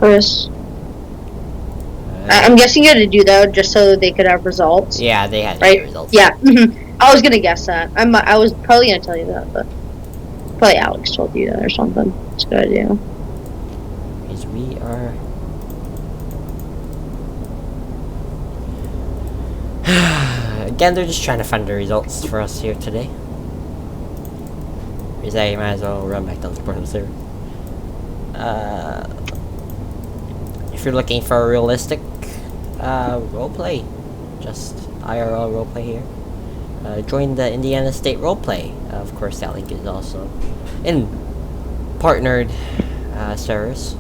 Chris. I'm guessing you had to do that just so they could have results. Yeah, they had right? results. Yeah, I was gonna guess that. I was probably gonna tell you that, but probably Alex told you that or something. It's a good idea. Because we are. Again, they're just trying to find the results for us here today. Because I might as well run back down to Portland server. If you're looking for a realistic roleplay, just IRL roleplay here, join the Indiana State roleplay. Of course, that link is also in partnered servers.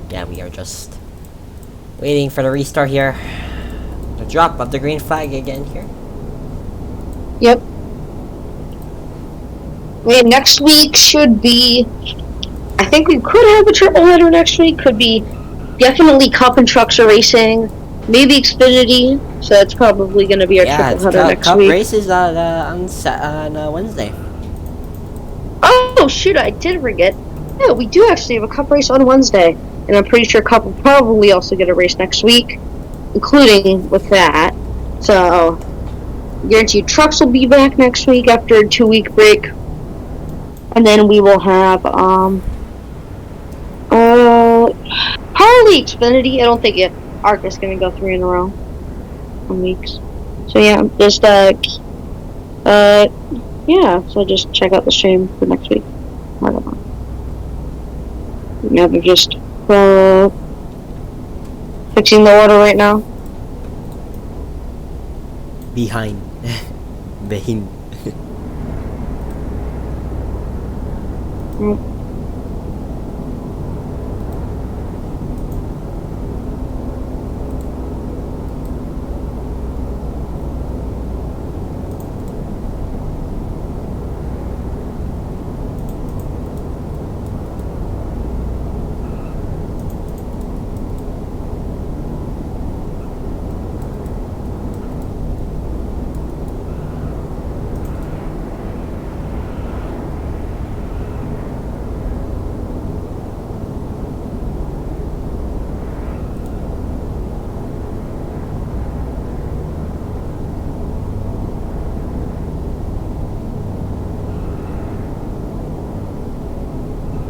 Yeah, we are just waiting for the restart here. The drop of the green flag again here. Yep. Next week should be. I think we could have a triple header next week. Could be definitely Cup and Trucks are racing. Maybe Xfinity. So that's probably going to be our triple header next Cup week. Cup races on Wednesday. Oh shoot! I did forget. Yeah, we do actually have a Cup race on Wednesday, and I'm pretty sure Cup will probably also get a race next week, including with that. So, guaranteed Trucks will be back next week after a 2-week break, and then we will have probably Xfinity. I don't think ARC is going to go 3 in a row on weeks. So yeah, just yeah. So just check out the stream for next week. I don't know. Yeah, they're just fixing the order right now. Behind. Behind.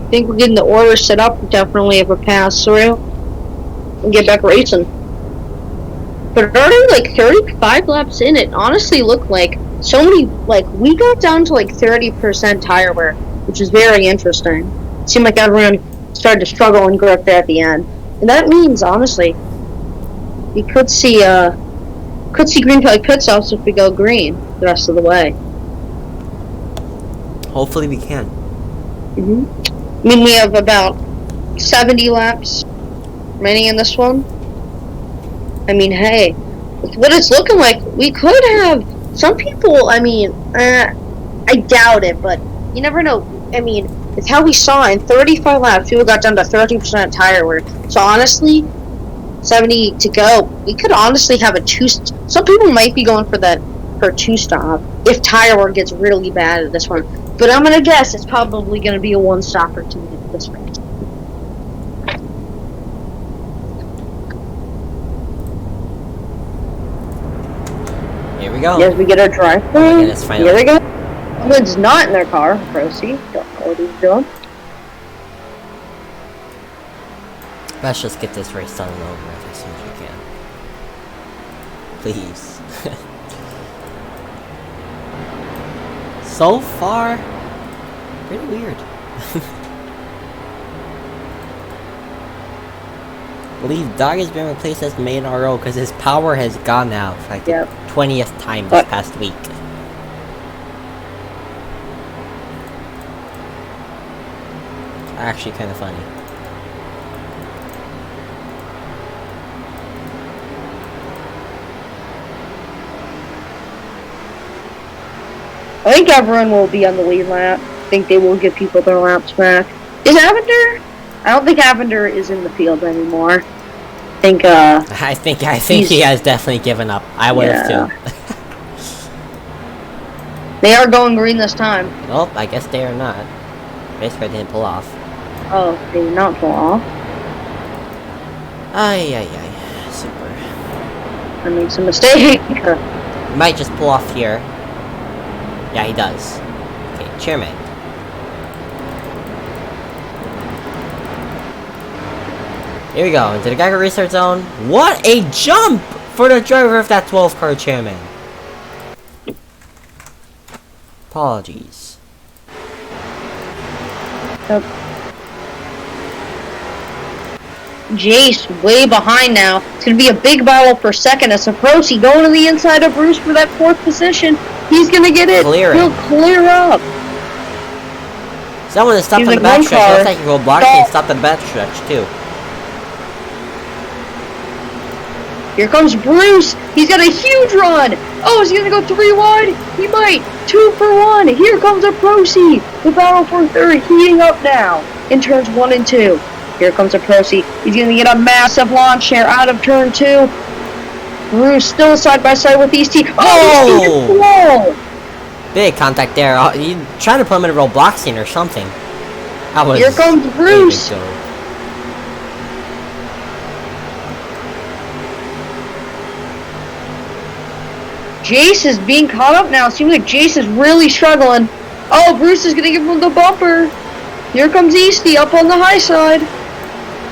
I think we're getting the order set up. Definitely if we pass through and get back racing. But already like 35 laps in, it honestly looked like so many, like we got down to like 30% tire wear, which is very interesting. It seemed like everyone started to struggle and grip there at the end. And that means, honestly, we could see green flag pit stops if we go green the rest of the way. Hopefully we can. I mean, we have about 70 laps remaining in this one. I mean, hey, with what it's looking like, we could have some people. I mean, I doubt it, but you never know. I mean, it's how we saw in 35 laps, people got down to 30% tire wear. So honestly, 70 to go, we could honestly have a two. Some people might be going for a 2-stop if tire wear gets really bad at this one. But I'm gonna guess it's probably gonna be a 1-stopper to me this race. Here we go. Yes, we get our drive-through. Here we go. Lynn's not in their car. Proceed. Don't know what he's doing. Let's just get this race done and over with as soon as we can. Please. So far, pretty weird. I believe Dog has been replaced as main RO because his power has gone out for like the 20th time this past week. Actually kind of funny. I think everyone will be on the lead lap. I think they will give people their laps back. Is Avender? I don't think Avender is in the field anymore. I think I think he has definitely given up. I would have too. They are going green this time. Well, I guess they are not. Raceway didn't pull off. Oh, they did not pull off. Ay. Super. I made some mistake. Might just pull off here. Yeah, he does. Okay, chairman. Here we go, into the Geiger restart zone. What a jump for the driver of that 12 car chairman. Apologies. Yep. Jace way behind now. It's going to be a big battle for second. As Saprosi going to the inside of Bruce for that 4th position. He's going to get it. Clearing. He'll clear up. Someone has stopped on the backstretch. Looks like Roblox can stop the backstretch too. Here comes Bruce. He's got a huge run. Oh, is he going to go 3 wide? He might. 2 for 1. Here comes a Procy. The battle for third heating up now in turns 1 and 2. Here comes a Procy. He's going to get a massive launch share out of turn 2. Bruce still side by side with Easty. Oh! Big contact there. You trying to put him in a Robloxian or something. Here comes Bruce. Jace is being caught up now. It seems like Jace is really struggling. Oh, Bruce is going to give him the bumper. Here comes Easty up on the high side.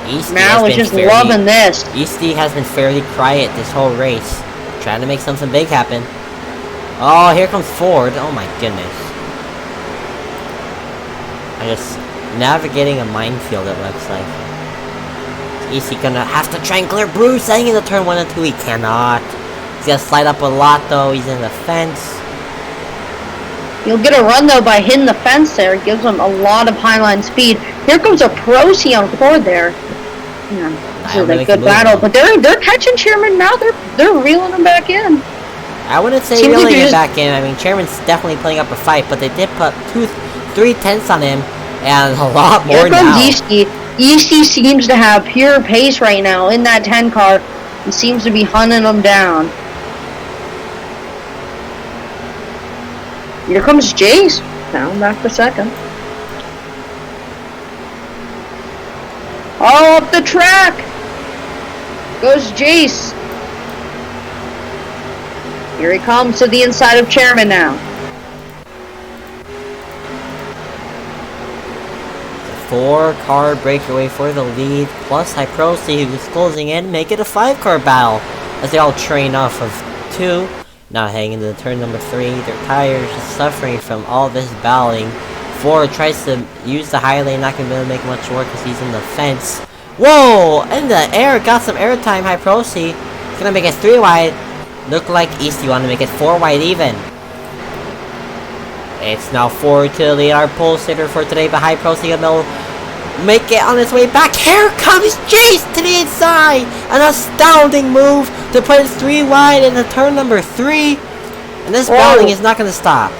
Easty now is just loving this. Easty has been fairly quiet this whole race. Trying to make something big happen. Oh, here comes Ford. Oh my goodness. I'm just navigating a minefield, it looks like. Is Easty gonna have to try and clear Bruce heading into turn 1 and 2? He cannot. He's gonna slide up a lot though. He's in the fence. You'll get a run though by hitting the fence there. It gives him a lot of highline speed. Here comes a Procy on Ford there. Yeah, this is a good battle, but they're catching Chairman now. They're reeling him back in. I wouldn't say reeling him back in. I mean, Chairman's definitely putting up a fight, but they did put 3 tenths on him and a lot more now. Here comes Easty. Easty seems to have pure pace right now in that 10 car and seems to be hunting them down. Here comes Jace. Down back for second. Oh, up the track goes Jace. Here he comes to the inside of Chairman now. 4-car breakaway for the lead, plus Hyprosi, who's closing in, make it a 5-car battle as they all train off of 2. Now heading into the turn number 3, their tires just suffering from all this battling. Ford tries to use the high lane, not going to be able to make much work because he's in the fence. Whoa! In the air, got some airtime, Hyprosi. He's going to make it 3 wide. Look like Easty want to make it 4 wide even. It's now 4 to the lead, our pole sitter for today, but Hyprosi will make it on its way back. Here comes Jace to the inside! An astounding move to put it 3 wide in the turn number 3. And this battling is not going to stop.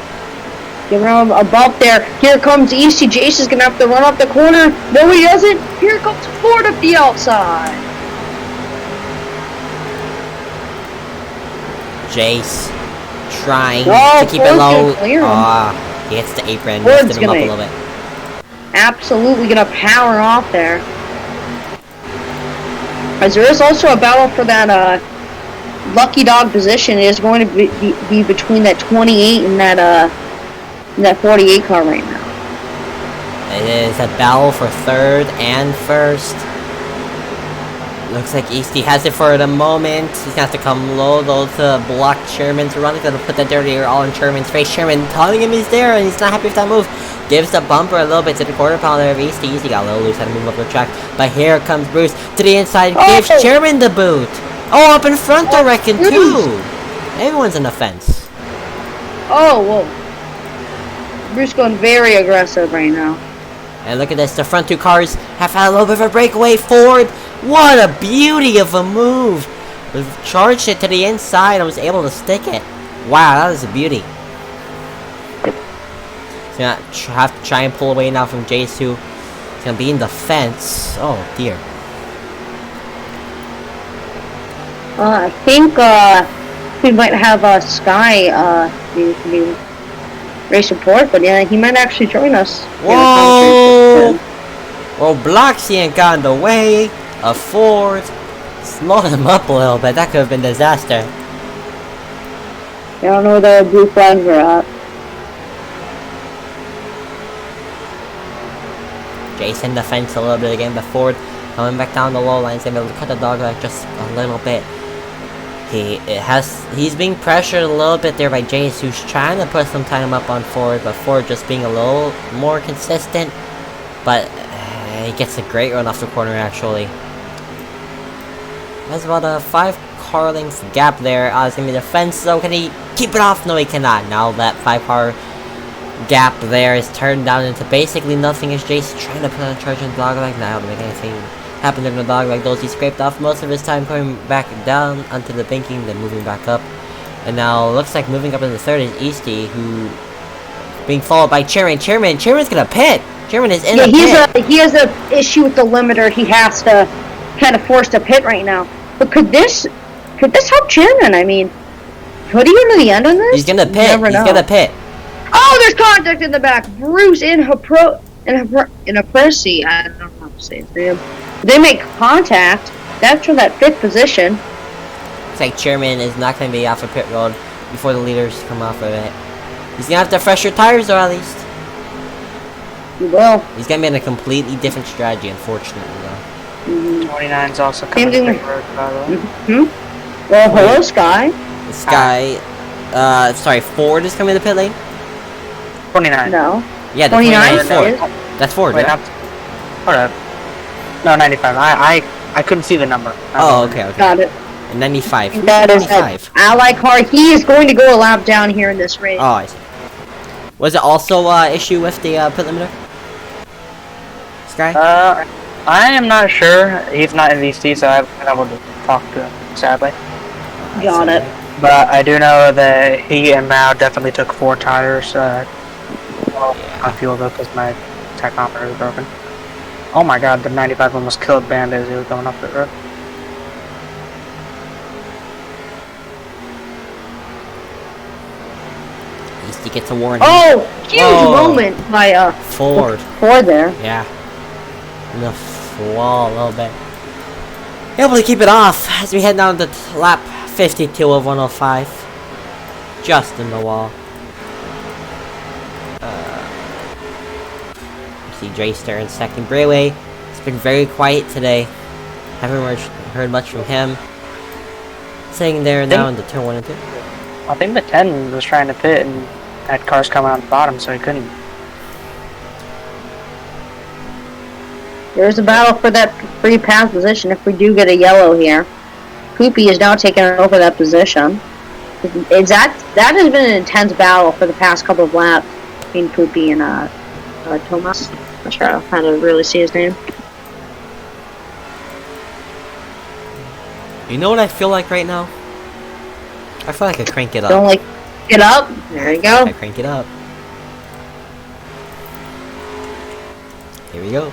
Give him a bump there. Here comes Easty. Jace is going to have to run up the corner. No, he doesn't. Here comes Ford up the outside. Jace trying to keep it low. He hits the apron, lifted him up a little bit. Absolutely going to power off there. As there is also a battle for that lucky dog position. It is going to be between that 28 and that 48 car right now. It is a battle for 3rd and 1st. Looks like Easty has it for the moment. He's gonna have to come low though to block Sherman's run. He's gonna put that dirty air all in Sherman's face. Sherman telling him he's there and he's not happy with that move. Gives the bumper a little bit to the quarter pounder of Easty. Easty got a little loose, had to move up the track. But here comes Bruce to the inside, gives Sherman the boot. Oh, up in front I reckon too. Everyone's in the fence. Oh, whoa. Bruce going very aggressive right now. And look at this, the front 2 cars have had a little bit of a breakaway. Ford, what a beauty of a move. We've charged it to the inside and was able to stick it. Wow, that was a beauty. He's gonna have to try and pull away now from Jace, who is gonna be in the fence. Oh dear. I think we might have Sky race report, but yeah, he might actually join us. Whoa! Robloxian got in the way of Ford. Slowed him up a little bit. That could have been disaster. I don't know where the blue flags are at. Jason the fence a little bit again, but Ford coming back down the low lines, able to cut the dog leg just a little bit. He's being pressured a little bit there by Jace, who's trying to put some time up on Ford, but Ford just being a little more consistent. But he gets a great run off the corner actually. That's about a 5-car length gap there. It's gonna be the fence though. Can he keep it off? No, he cannot. Now that 5-car gap there is turned down into basically nothing as Jace trying to put a charge on the dog leg now to make anything happen to the dog leg. Those he scraped off most of his time coming back down onto the banking, then moving back up. And now looks like moving up in the third is Easty, who being followed by Chairman. Chairman's gonna pit. Chairman is in the pit. He has a issue with the limiter. He has to kind of force to pit right now. But could this help Chairman? I mean, could he go to the end on this? He's gonna pit. He's gonna pit. Oh, there's contact in the back. Bruce in Pressy. I don't know how to say his name. They make contact. That's for that 5th position. Looks like Chairman is not going to be off of pit road before the leaders come off of it. He's going to have to fresh your tires though, at least. He will. He's going to be in a completely different strategy, unfortunately, though. 29's also coming to pit road, by the way. Well, hello, Sky. The Sky, sorry, Ford is coming to the pit lane? 29. No. Yeah, the 29 is Ford. That's Ford, wait, right? Hold up. No, 95. I couldn't see the number. Oh, okay. Got it. And 95. That is 95. Ally car. He is going to go a lap down here in this race. Oh, I see. Was it also issue with the pit limiter? Sky? I am not sure. He's not in VC, so I haven't been able to talk to him, sadly. Got it. But I do know that he and Mao definitely took 4 tires. On fuel though, because my tachometer is broken. Oh my god, the 95 almost killed Bandit as he was going up the road. At least he gets a warning. Oh, huge moment by Ford there. Yeah. In the wall a little bit. Able to keep it off as we head down to lap 52 of 105. Just in the wall. See Jace there in second. Raceway has been very quiet today. Haven't heard much from him. Sitting there now in the turn 1 and 2. I think the 10 was trying to pit and had cars coming out the bottom, so he couldn't. There's a battle for that free pass position if we do get a yellow here. Poopy is now taking over that position. That has been an intense battle for the past couple of laps between Poopy and Thomas. Not sure how to really see his name. You know what I feel like right now? I feel like I crank it up. Don't like get up. There you go. I crank it up. Here we go.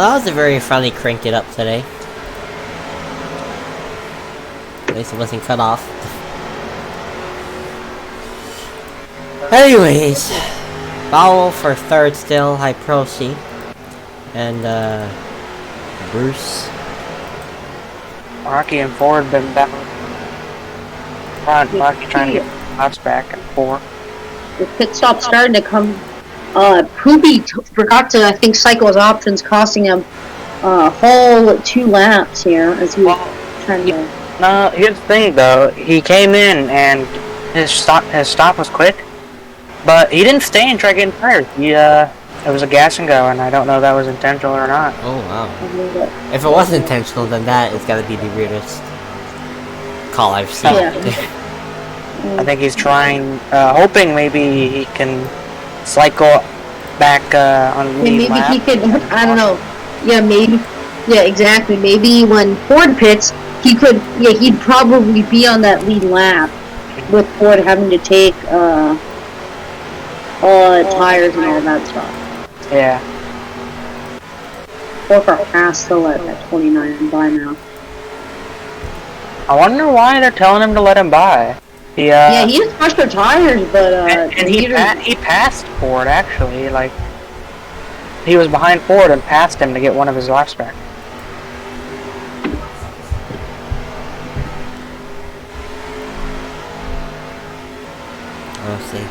Well, that was a very friendly cranked it up today. At least it wasn't cut off. Anyways, Foul for third still, high pro C. And Bruce. Rocky and Ford been back. Rocky trying to get spots back and forth. The pit stop starting to come. Poopy forgot to, I think, cycle his options, costing him a whole 2 laps here as he was trying to. No, here's the thing though. He came in and his stop was quick, but he didn't stay and try getting tires. It was a gas and go, and I don't know if that was intentional or not. Oh wow! If it was intentional, then that is gotta be the weirdest call I've seen. Yeah. I think he's trying, hoping maybe he can cycle back on lead maybe lap. he could. I don't know. Yeah, maybe. Yeah, exactly. Maybe when Ford pits, he could. Yeah, he'd probably be on that lead lap with Ford having to take tires and all that stuff. Yeah. Or for pass still at 29 by now. I wonder why they're telling him to let him by. Yeah, he has fresher tires, but and he passed Ford actually. Like he was behind Ford and passed him to get one of his laps back. Let's see.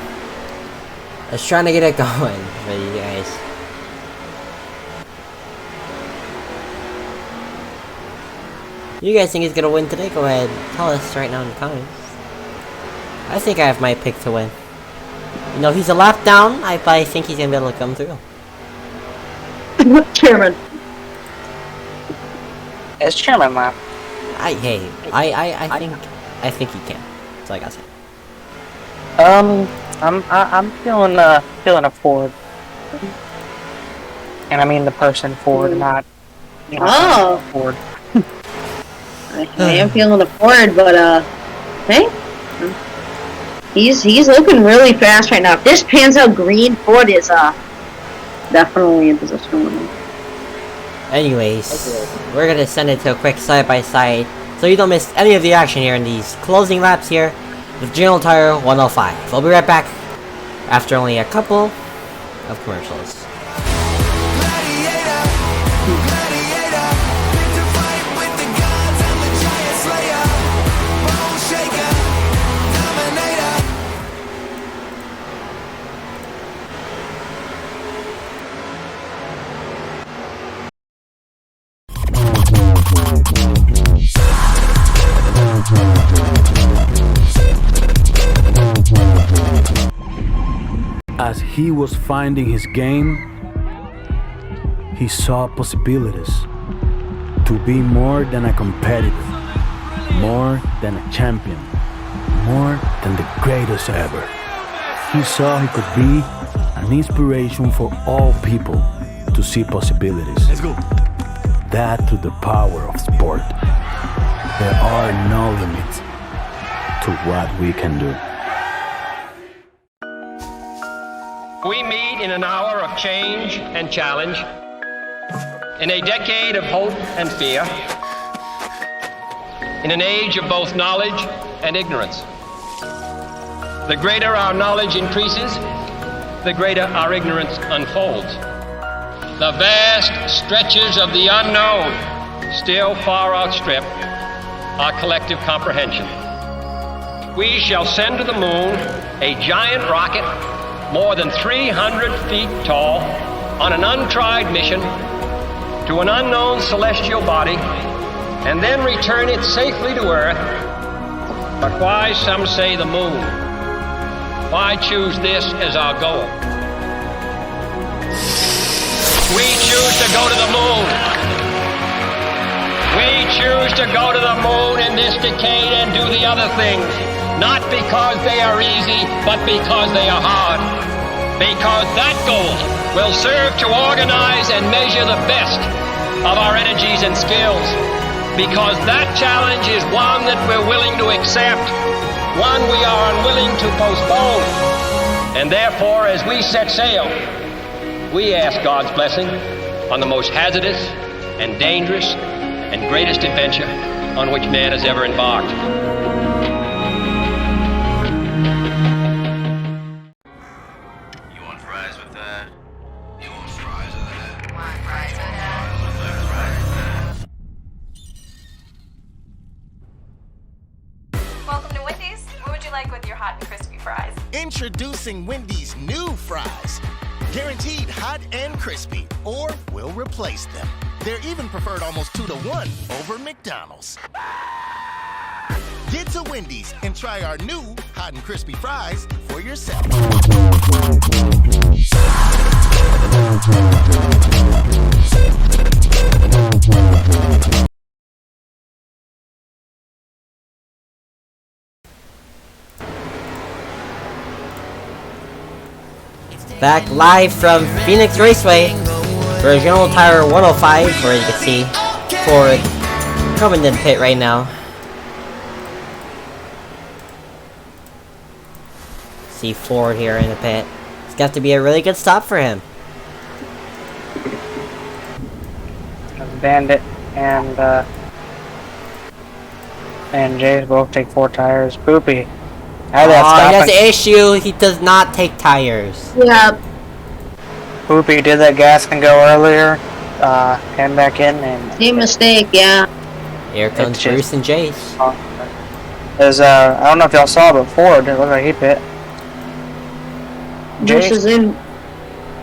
I was trying to get it going for you guys. You guys think he's gonna win today? Go ahead, tell us right now in the comments. I think I have my pick to win. You know, he's a lap down. I think he's gonna be able to come through. Chairman. It's chairman lap. I think he can. That's all I gotta say. I'm feeling a Ford, and I mean the person Ford, not Ford. I am feeling the Ford, but hey, he's looking really fast right now. If this pans out green, Ford is definitely in position to win. Anyways, we're gonna send it to a quick side-by-side so you don't miss any of the action here in these closing laps here with General Tire 105. I'll be right back after only a couple of commercials. As he was finding his game, he saw possibilities to be more than a competitor, more than a champion, more than the greatest ever. He saw he could be an inspiration for all people to see possibilities. Let's go. That through the power of sport. There are no limits to what we can do. We meet in an hour of change and challenge, in a decade of hope and fear, in an age of both knowledge and ignorance. The greater our knowledge increases, the greater our ignorance unfolds. The vast stretches of the unknown still far outstrip our collective comprehension. We shall send to the moon a giant rocket more than 300 feet tall on an untried mission to an unknown celestial body and then return it safely to Earth. But why, some say, the moon? Why choose this as our goal? We choose to go to the moon. We choose to go to the moon in this decade and do the other things, not because they are easy, but because they are hard. Because that goal will serve to organize and measure the best of our energies and skills. Because that challenge is one that we're willing to accept, one we are unwilling to postpone. And therefore, as we set sail, we ask God's blessing on the most hazardous and dangerous and greatest adventure on which man has ever embarked. You want fries with that? You want fries with that? Want fries with that? Welcome to Wendy's. What would you like with your hot and crispy fries? Introducing Wendy's new fries. Guaranteed hot and crispy, or we'll replace them. They're even preferred almost 2-to-1 over McDonald's. Get to Wendy's and try our new hot and crispy fries for yourself. Back live from Phoenix Raceway for General Tire 105, where you can see Ford coming to the pit right now. See Ford here in the pit. It's got to be a really good stop for him. Bandit and Jay's both take 4 tires. Poopy. How did that Oh, he has stop? an issue. He does not take tires. Yeah. Poopy did that gas and go earlier. Came back in and. Same mistake, yeah. Here comes It's just- Bruce and Jace. There's I don't know if y'all saw, but Ford it looked like he pit. Bruce is in.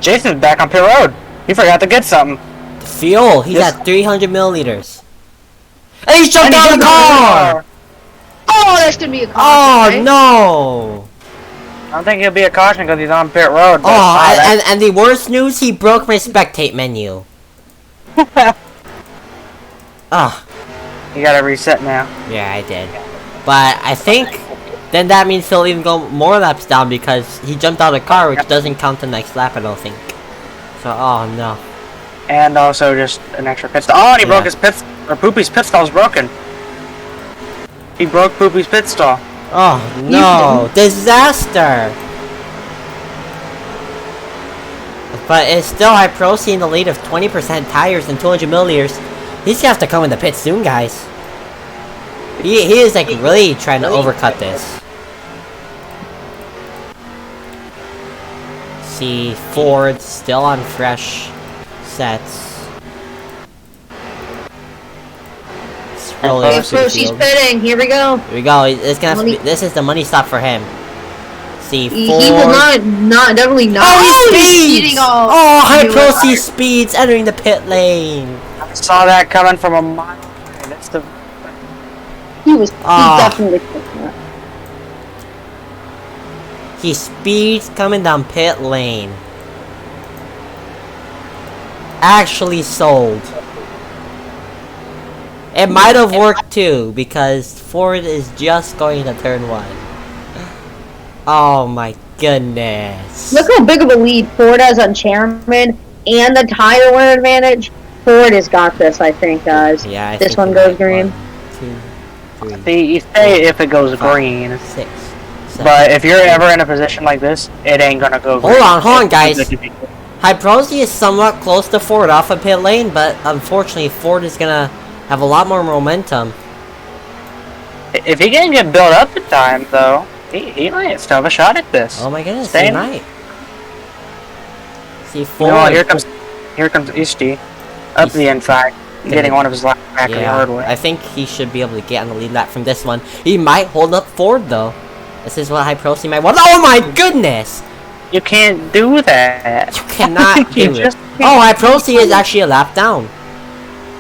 Jason's back on pit road. He forgot to get something. The fuel. He's Yes. at 300 milliliters. And he jumped out of the car! Oh, that's gonna be a Oh, caution, right? no! I don't think he'll be a caution because he's on pit road. But, Oh, and the worst news, he broke my spectate menu. Ah, you gotta reset now. yeah, I did. But I think then that means he'll even go more laps down because he jumped out of the car, which doesn't count the next lap, I don't think. So, oh no. And also just an extra pit stall. Oh, and he broke Yeah. his Poopy's pit stall's broken. He broke Poopy's pit stall. Oh no, disaster! But it's still High Pro seeing the lead of 20% tires and 200 milliliters. He's gonna have to come in the pit soon, guys. He is like really trying to overcut this. See Ford still on fresh sets. Scrolling Okay, through the Bruce, he's field. pitting. Here we go. Here we go. It's gonna have to be, Money- this is the money stop for him. See He Ford. will not, definitely not. Oh, he he's speeds! speeding all. Oh, High Knew Pro it. C speeds entering the pit lane. I saw that coming from a mile away. That's the. He Ah. definitely pitting that. He speeds coming down pit lane. Actually sold. It might have worked too, because Ford is just going to turn 1. Oh my goodness. Look how big of a lead Ford has on Chairman and the tire wear advantage. Ford has got this, I think, guys. Yeah, I This think one he goes might. green. 1, 2, 3, See, you say if it goes 5, green, 6, 7. but if you're ever in a position like this, it ain't gonna go green. Hold on, guys. It's- Hyprosi is somewhat close to Ford off of pit lane, but unfortunately Ford is gonna have a lot more momentum. If he can get built up in time, though, he might still have a shot at this. Oh my goodness, Same. he might. See Ford. No, here comes Ishti up the inside, getting one of his laps back the hard way. I think he should be able to get on the lead lap from this one. He might hold up Ford though. This is what Hyprosi might want. Oh my goodness! You can't do that. You cannot You do it. just Oh, Hyprosi is actually a lap down.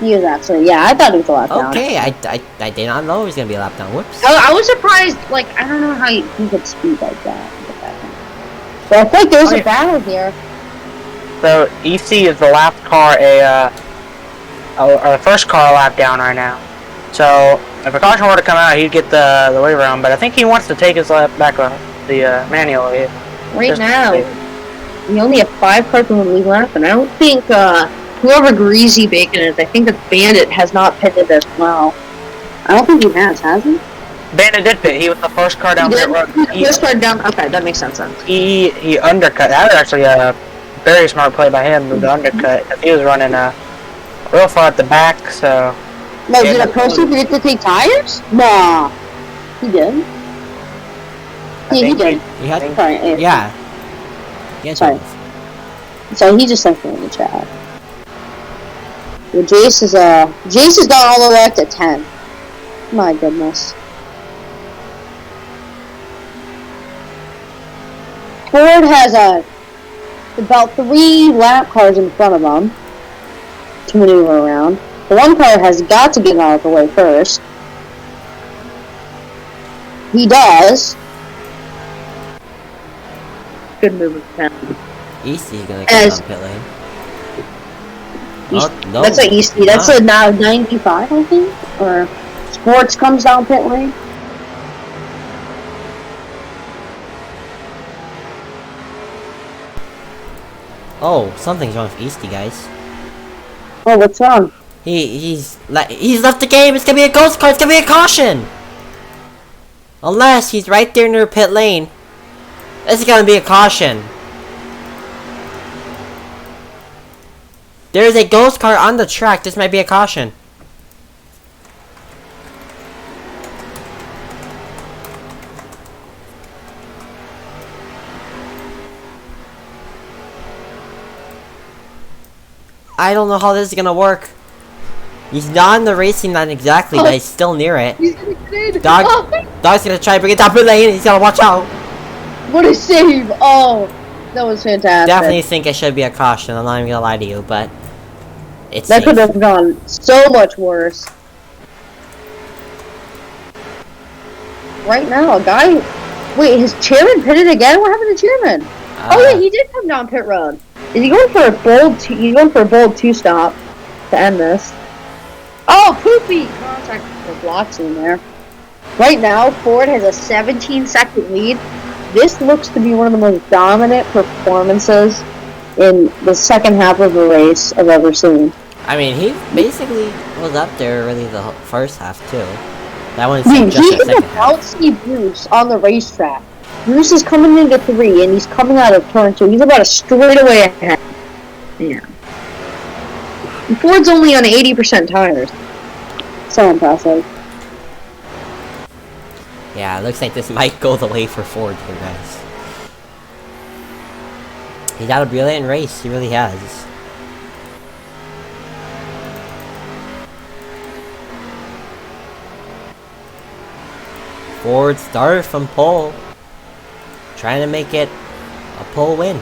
He is actually, yeah, I thought he was a lap down. Okay, I did not know he was gonna be a lap down. Whoops. I was surprised, like, I don't know how he could speed like that. But I think there's Oh, a yeah. battle here. So EC is the last car or the first car a lap down right now. So if a caution were to come out, he'd get the way around. But I think he wants to take his lap back on the manual. Right Just- now, we only have 5 cars in the lead lap, and I don't think whoever Greasy Bacon is, I think the Bandit has not pitted as well. I don't think he has he? Bandit did pit. He was the first car down He pit did? road. First car down. Okay, that makes sense then. He undercut. That was actually a very smart play by him with the undercut. He was running real far at the back, so... No, did a person forget to take tires? Nah. He did. Yeah, he did. He had. Sorry, Yeah. Yes. Sorry. So he just sent me in the chat. Well, Jace is gone all the way up to 10. My goodness. Ford has about 3 lap cars in front of him to maneuver around. The one car has got to get out of the way first. He does. Good move of the pen. Easty's gonna come down pit lane. Oh, no. That's a Easty. That's a now 95, I think. Or Sports comes down pit lane. Oh, something's wrong with Easty, guys. Oh, what's wrong? He's left the game. It's gonna be a ghost car. It's gonna be a caution. Unless he's right there near pit lane. This is gonna be a caution. There's a ghost car on the track. This might be a caution. I don't know how this is gonna work. He's not in the racing line exactly, but he's still near it. Dog's gonna try to bring it down pit lane. He's gotta watch out. What a save! Oh, that was fantastic. Definitely think it should be a caution. I'm not even gonna lie to you, but it's that safe. could have gone so much worse. Right now, a guy. Wait, his chairman pitted again? What happened to chairman? Oh yeah, he did come down pit road. Is he going for a bold? He's going for a bold 2-stop to end this. Oh, poopy! Contact with blocks in there. Right now, Ford has a 17-second lead. This looks to be one of the most dominant performances in the second half of a race I've ever seen. I mean, he basically was up there really the first half too. That one's Dude, just he the can second half. outsee Bruce on the racetrack. Bruce is coming into 3, and he's coming out of turn 2. He's about a straightaway ahead. Yeah. And Ford's only on 80% tires. So impressive. Yeah, it looks like this might go the way for Ford here, guys. He's had a brilliant race. He really has. Ford started from pole, trying to make it a pole win.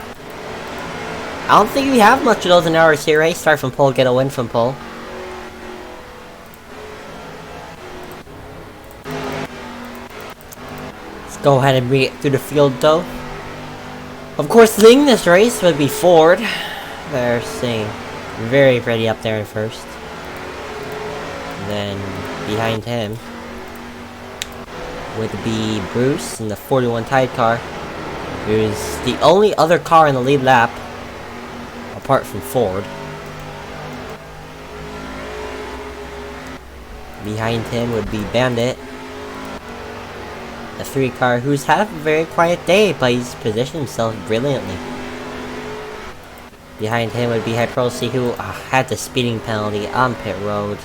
I don't think we have much of those in RSCRA. Start from pole, get a win from pole. Let's go ahead and bring it through the field, though. Of course, leading this race would be Ford. They're staying very pretty up there in first. And then behind him would be Bruce in the 41 Tide car, who's the only other car in the lead lap apart from Ford. Behind him would be Bandit, the 3 car who's had a very quiet day, but he's positioned himself brilliantly. Behind him would be Hyperosi, who had the speeding penalty on pit road.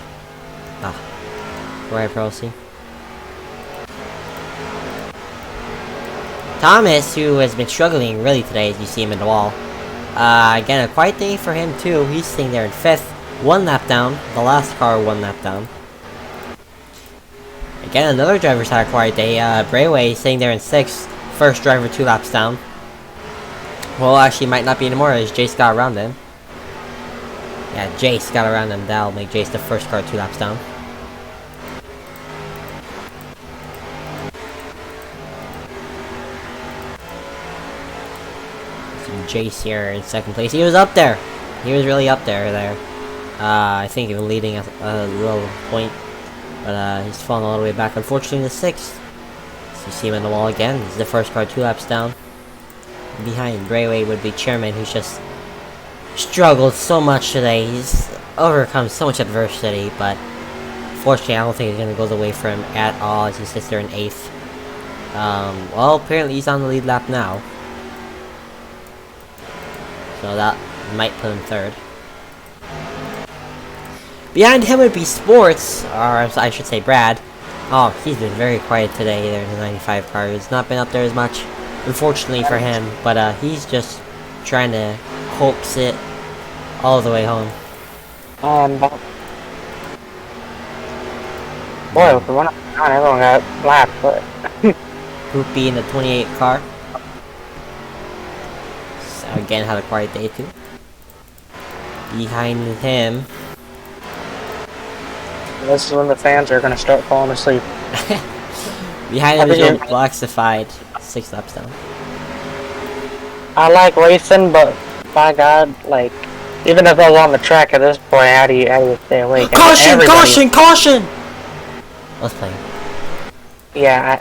Poor Hyperosi. Thomas, who has been struggling really today, as you see him in the wall. Again, a quiet day for him too. He's sitting there in 5th, 1 lap down. The last car 1 lap down. Again, another driver's had a quiet day. Raceway sitting there in 6th, first driver 2 laps down. Well, actually, might not be anymore as Jace got around him. Yeah, Jace got around him. That'll make Jace the first car 2 laps down. Jace here in 2nd place. He was up there. He was really up there. I think even leading a little point. But he's fallen all the way back, unfortunately, to 6th. So you see him in the wall again. This is the first car 2 laps down. Behind Raceway would be Chairman, who's just struggled so much today. He's overcome so much adversity, but fortunately, I don't think it's going to go the way for him at all as he sits there in 8th. Well, apparently he's on the lead lap now. So that might put him third. Behind him would be Sports, or I should say Brad. Oh, he's been very quiet today there in the 95 car. He's not been up there as much, unfortunately for him. But he's just trying to coax it all the way home. Boy, for one of everyone got lapped, but... Poopy in the 28 car. So again, had a quiet day too. Behind him. This is when the fans are gonna start falling asleep. Behind him is your Blaxified, 6 laps down. I like racing, but by God, like, even if I was on the track at this point, how do you stay awake? Caution! Caution! Caution! Let's play. Yeah,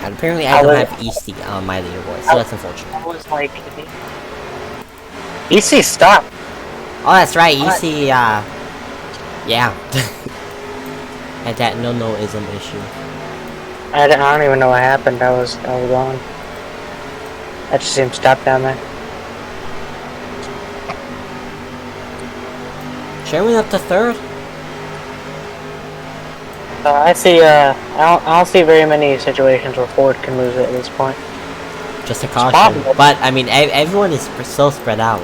And apparently I don't have EC on my leaderboard, so that's unfortunate. I was like, EC stop. Oh, that's right, EC, yeah. Had that no-no-ism issue. I don't even know what happened. I was gone. I just seemed stopped down there. Sherman up to third? I see. I don't see very many situations where Ford can lose it at this point. Just a caution. But I mean, everyone is so spread out.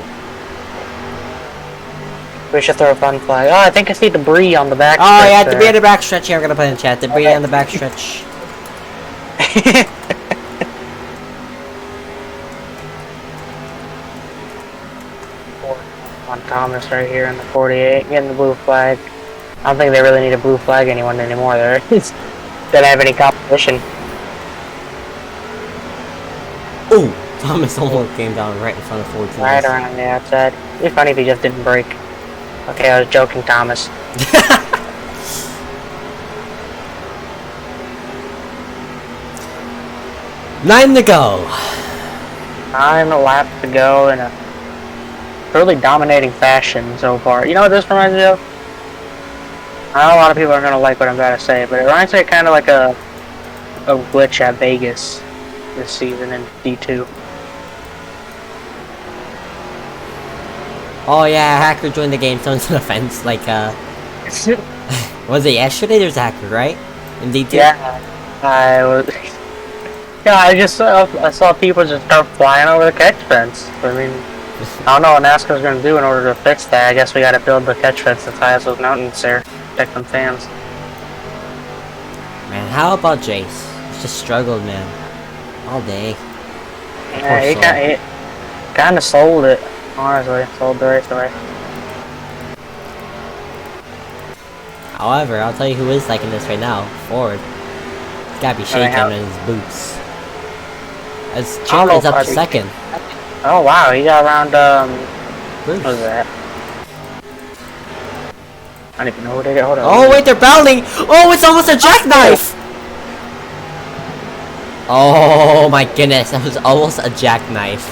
We should throw a fun flag. Oh, I think I see debris on the back. Oh yeah, debris on the backstretch. Here, I'm gonna put in chat. Debris on the backstretch. On Thomas right here in the 48, getting the blue flag. I don't think they really need a blue flag anyone anymore. They don't have any competition. Ooh, Thomas almost came down right in front of 14. Right around the outside. It'd be funny if he just didn't break. Okay, I was joking, Thomas. 9 to go. 9 laps to go in a really dominating fashion so far. You know what this reminds me of? I know a lot of people aren't gonna like what I'm about to say, but it reminds me kind of like a glitch at Vegas this season in D2. Oh yeah, a hacker joined the game, thrown to the fence. Like was it yesterday? There's a hacker, right? In D2. Yeah, I was. Yeah, I saw people just start flying over the catch fence. I mean, I don't know what NASCAR's gonna do in order to fix that. I guess we gotta build the catch fence as high as those mountains there, protect them fans. Man, how about Jace? He's just struggled, man, all day. Yeah, he kind of sold it. Honestly, sold the race away. However, I'll tell you who is liking this right now. Ford. He's gotta be shaking in his boots. As Chandler's up to second. Oh wow, he got around Bruce. what was that? I don't even know who they got. Hold on. Oh wait, they're battling! Oh, it's almost a jackknife! Oh my goodness, that was almost a jackknife.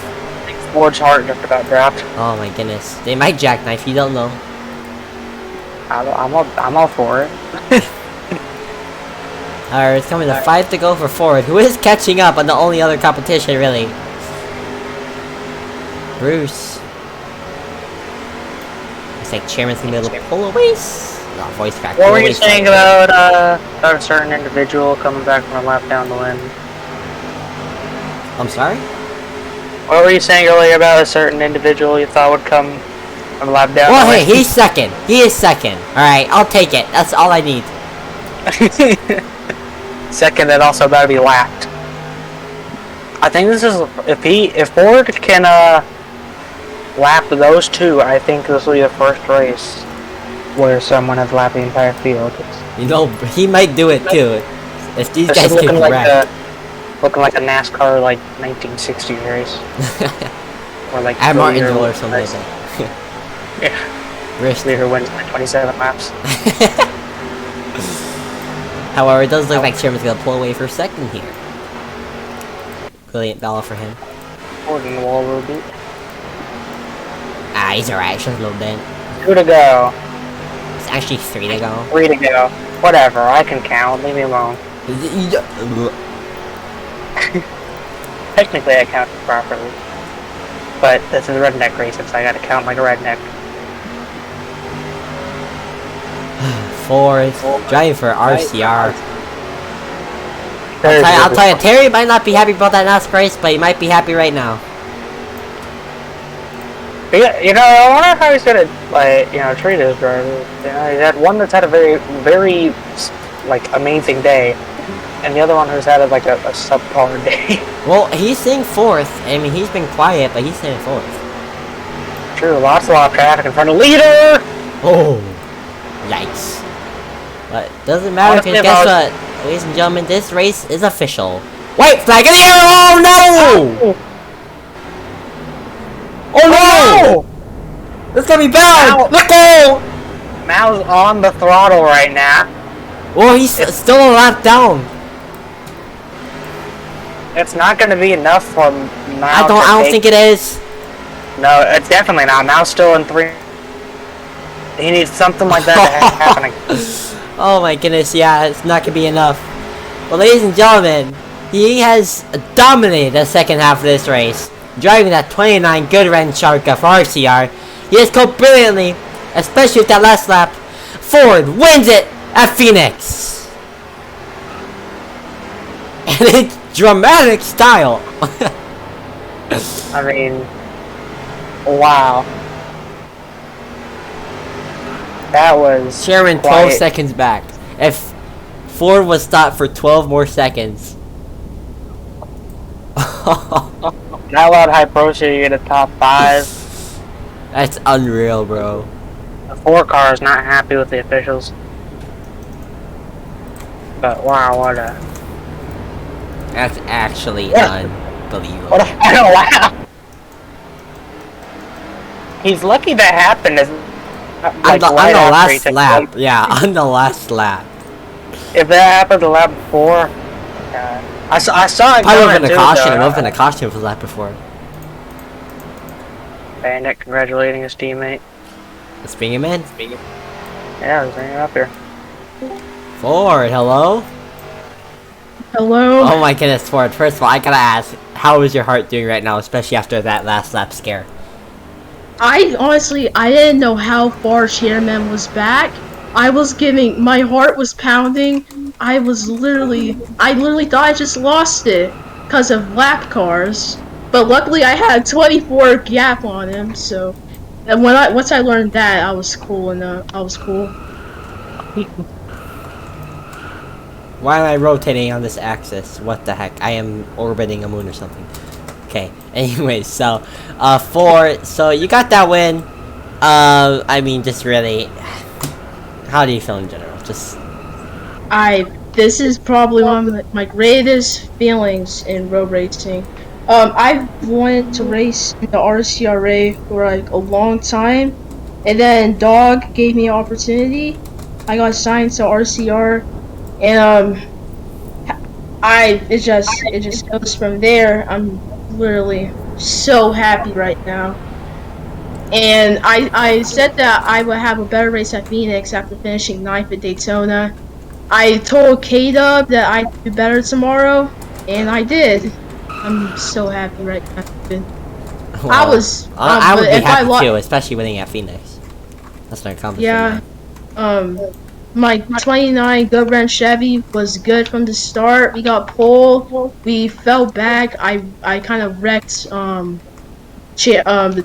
Ford's heart just about dropped. Oh my goodness, they might jackknife. You don't know. I'm all for it. Alright, it's coming to 5 to go for Ford, who is catching up on the only other competition, really. Bruce. Looks like Chairman's gonna be able to pull away. No, voice crack. What were you saying about a certain individual coming back from a lap down to win? I'm sorry? What were you saying earlier about a certain individual you thought would come from a lap down? Well, hey, he's second. He is second. Alright, I'll take it. That's all I need. Second, and also about to be lapped. I think this is if Ford can lap those two, I think this will be the first race where someone has lapped the entire field. You know, he might do it too. If these This guys is can wreck. looking like a NASCAR like 1960 race, or like At Martinsville or something like that. Yeah. Wrist. Leader wins by 27 laps. However, it does look like Chairman's gonna pull away for second here. Brilliant battle for him. Ford in the wall a little bit. Ah, he's alright. Just a little bit. 2 to go. It's actually 3 to go. 3 to go. Whatever, I can count. Leave me alone. Technically, I counted properly. but this is redneck racing, so I gotta count like a redneck. Ford driving for RCR. I'll tell you, Terry might not be happy about that NASCAR race, but he might be happy right now. You know, I wonder how he's gonna, like, you know, treat his drivers. You know, he had one that's had a very, very, like, amazing day, and the other one who's had, like, a subpar day. Well, he's saying fourth. I mean, he's been quiet, but he's saying fourth. True, lots of traffic in front of leader! Oh, yikes. But doesn't matter, because guess what? Ladies and gentlemen, this race is official. White flag in the air! Oh, no! Oh no! This is gonna be bad! Let go! Mal's on the throttle right now. Well, he's still a lap down. It's not gonna be enough for Mal. I don't think it is. No, it's definitely not. Mal's still in 3. He needs something like that to happen. Oh my goodness, yeah, it's not gonna be enough. Well, ladies and gentlemen, he has dominated the second half of this race. Driving that 29 good Ren Sharka for RCR. He has coped brilliantly, especially with that last lap. Ford wins it at Phoenix. And in dramatic style. I mean, wow. That was Chairman 12 seconds back. If Ford was stopped for 12 more seconds. Not allowed high pro, so you get a top 5. That's unreal, bro. The 4 car is not happy with the officials. But wow, what a... That's actually unbelievable. What a final lap! He's lucky that happened. On the last lap. Yeah, on the last lap. If that happened the lap before... I saw it probably would have been been a caution. It would have been a caution for the lap before. Bandit congratulating his teammate. Let's bring him in. Yeah, let's bring him up here. Ford, hello? Hello? Oh my goodness, Ford. First of all, I gotta ask, how is your heart doing right now, especially after that last lap scare? I didn't know how far Chairman was back. My heart was pounding. I literally thought I just lost it because of lap cars. But luckily I had 24 gap on him, so and once I learned that, I was cool. Why am I rotating on this axis? What the heck? I am orbiting a moon or something. Okay, anyways, so Ford, so you got that win. I mean, just really, how do you feel in general? Just this is probably one of my greatest feelings in road racing. I've wanted to race in the RSCRA for like a long time, and then Dog gave me an opportunity. I got signed to RCR, and it just goes from there. I'm literally so happy right now. And I said that I would have a better race at Phoenix after finishing 9th at Daytona. I told K-Dub that I'd do better tomorrow, and I did. I'm so happy right now. well, I would be happy too, especially winning at Phoenix. That's an accomplishment. Yeah. My 29 good run Chevy was good from the start. We got pole. We fell back. I kind of wrecked the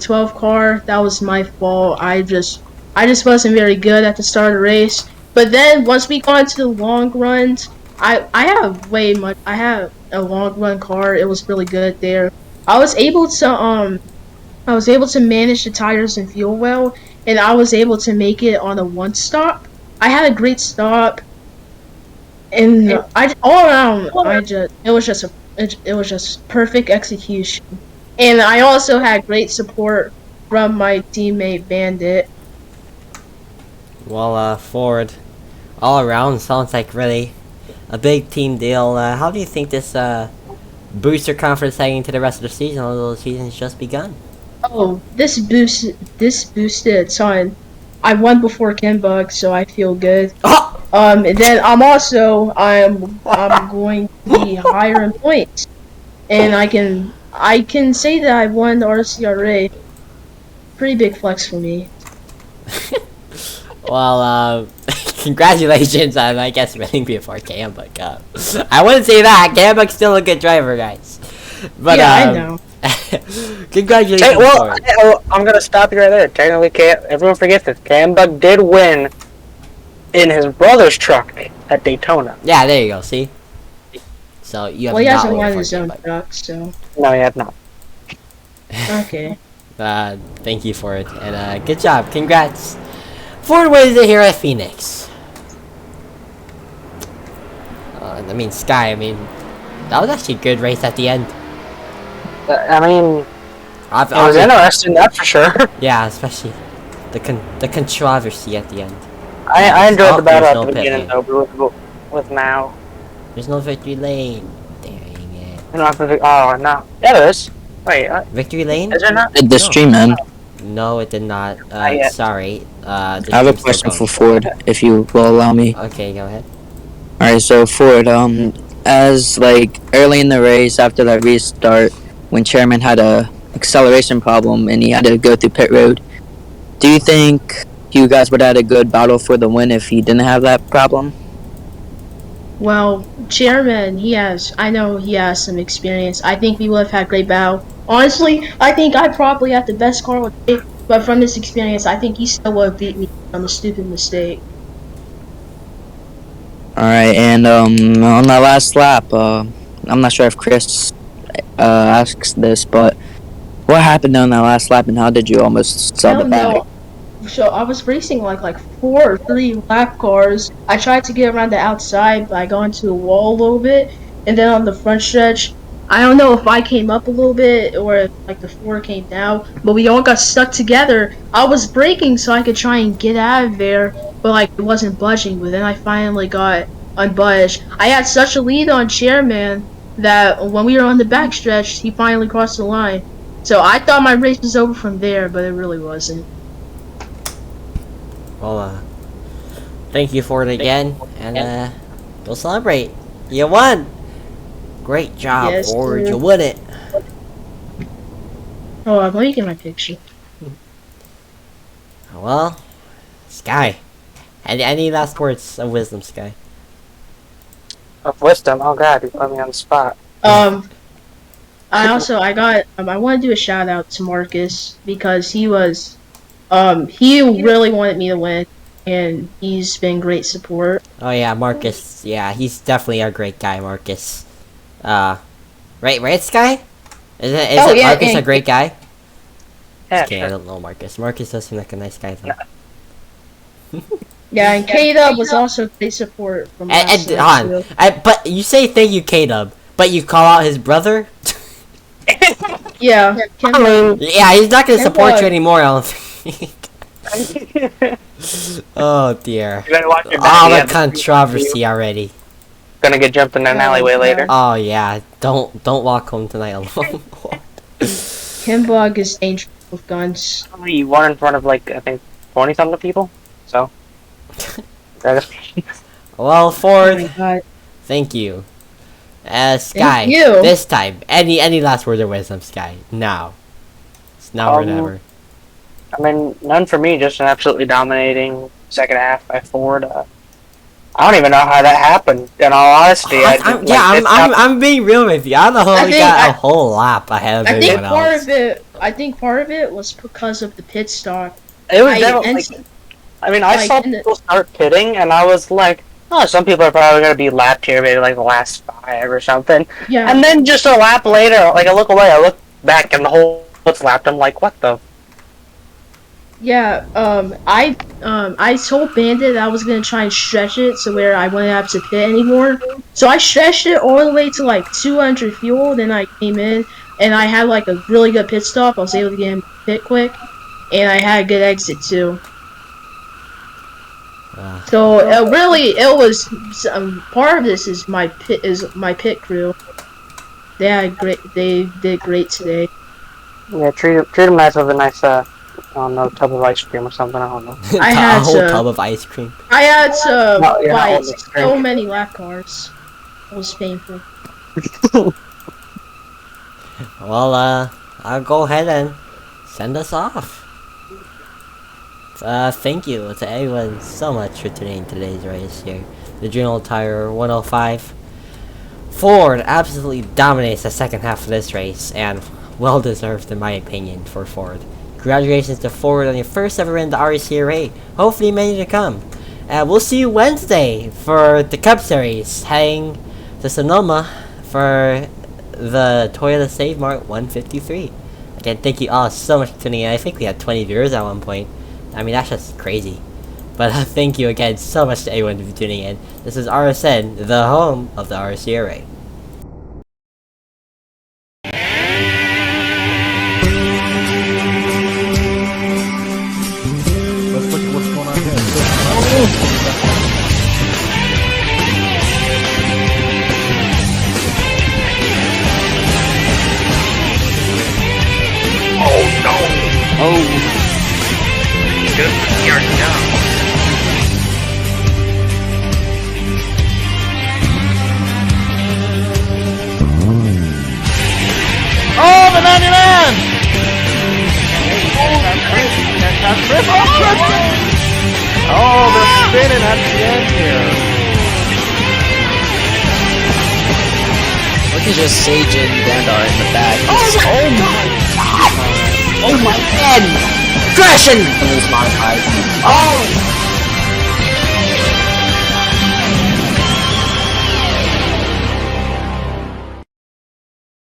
12 car. That was my fault. I just wasn't very good at the start of the race. But then once we got into the long runs, I have a long run car. It was really good there. I was able to manage the tires and fuel well, and I was able to make it on a 1 stop. I had a great stop, and it was just perfect execution. And I also had great support from my teammate Bandit. Well, Ford, all around sounds like really a big team deal. How do you think this boosts your confidence heading into the rest of the season, although the season's just begun? Oh, this boosted a ton. I won before Kenbug, so I feel good. And then I'm going to be higher in points, and I can I can say that I won the RSCRA. Pretty big flex for me. Well, congratulations on, I guess, winning before Cambuk. I wouldn't say that. Cambuk's still a good driver, guys. But, yeah, I know. Congratulations. Hey, well, I'm gonna stop you right there. Technically, everyone forgets this. Cambuk did win in his brother's truck at Daytona. Yeah, there you go. See. So you have Well, he not hasn't won won before his own Cambuk. truck, so. No, he had not. Okay. Thank you for it, and good job. Congrats. Ford wins it here at Phoenix. I mean, Sky. I mean, that was actually a good race at the end. I mean, It was interesting, that's for sure. Yeah, especially the controversy at the end. I enjoyed the battle there's at the no beginning, pit though, with Mao. There's no victory lane. Dang it. Oh, no. Yeah, there is. Wait, Victory lane? is there not? The stream, man. No, it did not. yet. Sorry. I have a question for Ford, if you will allow me. Okay, go ahead. Alright, so Ford, as like early in the race after that restart, when Chairman had a acceleration problem and he had to go through pit road, do you think you guys would have had a good battle for the win if he didn't have that problem? Well, Chairman, I know he has some experience. I think we would have had great battle. Honestly, I think I probably had the best car with it, but from this experience, I think he still would have beat me on a stupid mistake. Alright, and on that last lap, I'm not sure if Chris asks this, but what happened on that last lap and how did you almost I sell the don't bag? know. So I was racing like 4 or 3 lap cars. I tried to get around the outside, but I got into the wall a little bit, and then on the front stretch, I don't know if I came up a little bit or if like the 4 came down, but we all got stuck together. I was braking so I could try and get out of there, but like it wasn't budging. But then I finally got unbudged. I had such a lead on Chairman that when we were on the back stretch, he finally crossed the line. So I thought my race was over from there, but it really wasn't. Well, thank you for it again, and go celebrate. You won. Great job, Yes, Ford. sir. You won it. Oh, let me get my picture. Well, Sky. Any last words of wisdom, Sky? Of wisdom? Oh god, you put me on the spot. I want to do a shout out to Marcus because he really wanted me to win, and he's been great support. Oh yeah, Marcus. Yeah, he's definitely a great guy, Marcus. Right, Sky? Is Marcus a great guy? Yeah, Okay, sure. I don't know Marcus. Marcus does seem like a nice guy though. Yeah, and K-Dub was also great support from last night, too. But you say thank you, K-Dub, but you call out his brother? Yeah, Yeah, he's not gonna It support was. you anymore, I don't think. Oh dear. You better watch your back, All you the have to- controversy already. Gonna get jumped in an alleyway later. Oh yeah, don't walk home tonight alone. Kimbug is dangerous with guns. He won in front of like, I think, 20-something people. So. Well, Oh Ford, my god. thank you. Sky, you. this time, any last word of wisdom, Sky? Now. It's now or never. I mean, none for me, just an absolutely dominating second half by Ford. I don't even know how that happened, in all honesty. I'm being real with you. I don't know how I we think got I- a whole lap ahead of I think everyone else. I think part of it was because of the pit stop. It was I definitely, I mean, I like, saw in the- people start pitting, and I was like, oh, some people are probably going to be lapped here, maybe like the last 5 or something. Yeah. And then just a lap later, like I look away, I look back, and the whole foot's lapped. I'm like, what the? Yeah, I told Bandit that I was gonna try and stretch it so where I wouldn't have to pit anymore. So I stretched it all the way to like 200 fuel, then I came in and I had like a really good pit stop. I was able to get in pit quick, and I had a good exit too. So it was part of this is my pit crew. They did great today. Yeah, treat them nice with a nice, I don't know, tub of ice cream or something, I don't know. I had a whole to- tub of ice cream. I had to No, you're not buy holding the so drink. many lap cars. It was painful. well, I'll go ahead and send us off. Thank you to everyone so much for tuning in today's race here. The General Tire 105. Ford absolutely dominates the second half of this race, and well deserved in my opinion for Ford. Congratulations to Ford on your first ever win in the RSCRA. Hopefully many to come. And we'll see you Wednesday for the Cup Series, heading to Sonoma for the Toyota Save Mart 153. Again, thank you all so much for tuning in. I think we had 20 viewers at one point. I mean, that's just crazy. But thank you again so much to everyone for tuning in. This is RSN, the home of the RSCRA. Let's look at what's going on here. Oh no! Oh. Good for your job. Oh, the 99! Oh, they're spinning at the end here. Look at just Sage and Dandar in the back. Oh my god! Oh my god! Crashing! Oh!